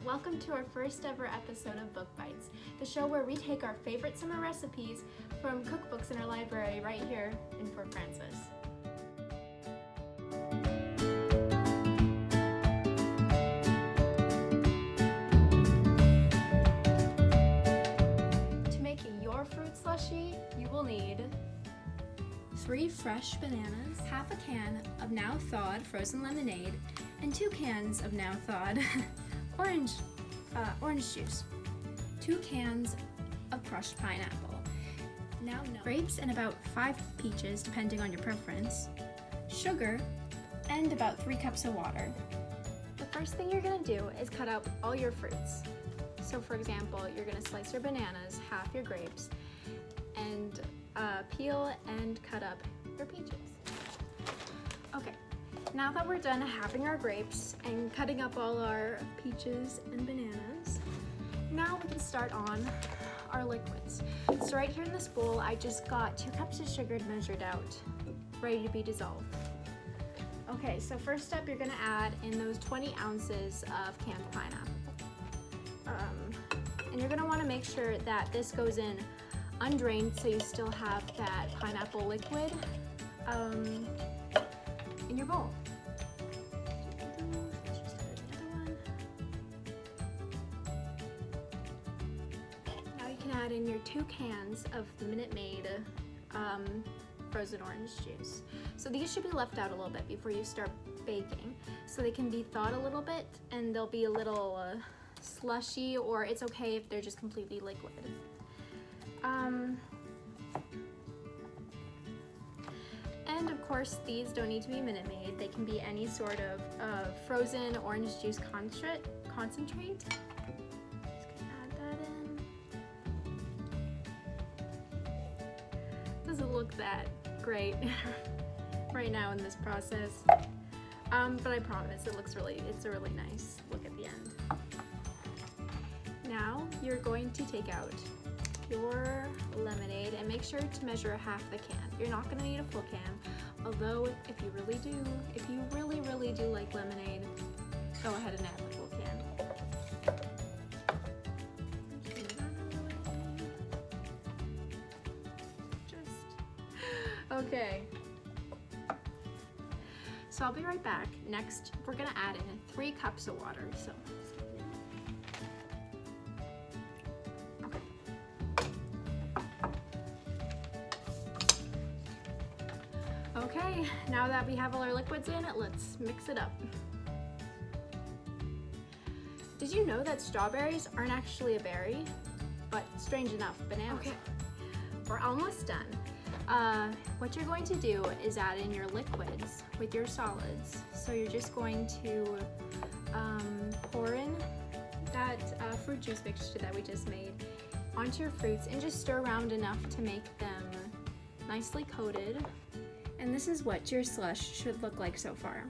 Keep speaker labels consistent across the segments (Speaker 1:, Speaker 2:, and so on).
Speaker 1: welcome to our first ever episode of Book Bites, the show where we take our favorite summer recipes from cookbooks in our library right here in Fort Francis. To make your fruit slushie, you will need 3 fresh bananas, half a can of now thawed frozen lemonade, and 2 cans of now thawed orange juice, 2 cans of crushed pineapple, grapes and about 5 peaches depending on your preference, sugar, and about 3 cups of water. The first thing you're going to do is cut out all your fruits. So for example, you're going to slice your bananas, half your grapes, and peel and cut up your peaches. Okay, now that we're done halving our grapes and cutting up all our peaches and bananas, now we can start on our liquids. So right here in this bowl, I just got 2 cups of sugar measured out, ready to be dissolved. Okay, so first up, you're gonna add in those 20 ounces of canned pineapple. And you're gonna wanna make sure that this goes in undrained, so you still have that pineapple liquid in your bowl. Now you can add in your 2 cans of the Minute Maid frozen orange juice. So these should be left out a little bit before you start baking, so they can be thawed a little bit and they'll be a little slushy, or it's okay if they're just completely liquid. And of course, these don't need to be Minute Maid. They can be any sort of frozen orange juice concentrate. Just gonna add that in. Doesn't look that great right now in this process, but I promise it's a really nice look at the end. Now you're going to take out your lemonade and make sure to measure half the can. You're not going to need a full can, although if you really do like lemonade, go ahead and add the full can. Okay. So I'll be right back. Next, we're going to add in 3 cups of water. So. Okay, now that we have all our liquids in, let's mix it up. Did you know that strawberries aren't actually a berry? But strange enough, bananas. Okay, we're almost done. What you're going to do is add in your liquids with your solids. So you're just going to pour in that fruit juice mixture that we just made onto your fruits and just stir around enough to make them nicely coated. And this is what your slush should look like so far.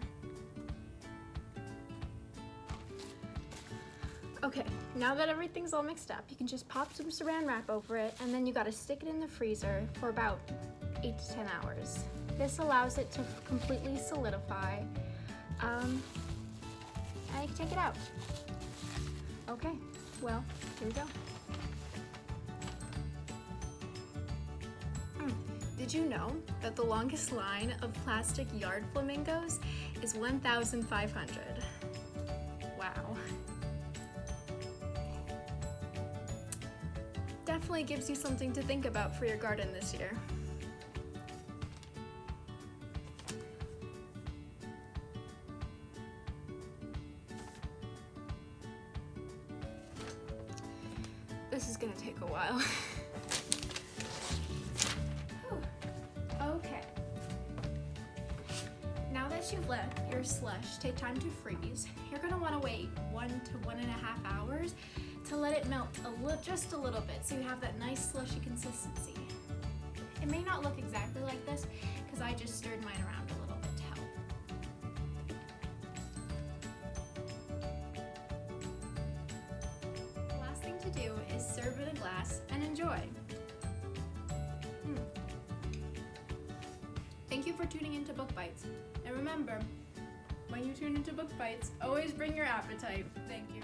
Speaker 1: Okay, now that everything's all mixed up, you can just pop some saran wrap over it, and then you gotta stick it in the freezer for about 8 to 10 hours. This allows it to completely solidify, and you can take it out. Okay, well, here we go. Did you know that the longest line of plastic yard flamingos is 1,500? Wow. Definitely gives you something to think about for your garden this year. This is gonna take a while. Okay. Now that you've let your slush take time to freeze, you're going to want to wait 1 to 1.5 hours to let it melt just a little bit, so you have that nice slushy consistency. It may not look exactly like this because I just stirred mine around a little bit to help. The last thing to do is serve in a glass and enjoy. Thank you for tuning into Book Bites. And remember, when you tune into Book Bites, always bring your appetite. Thank you.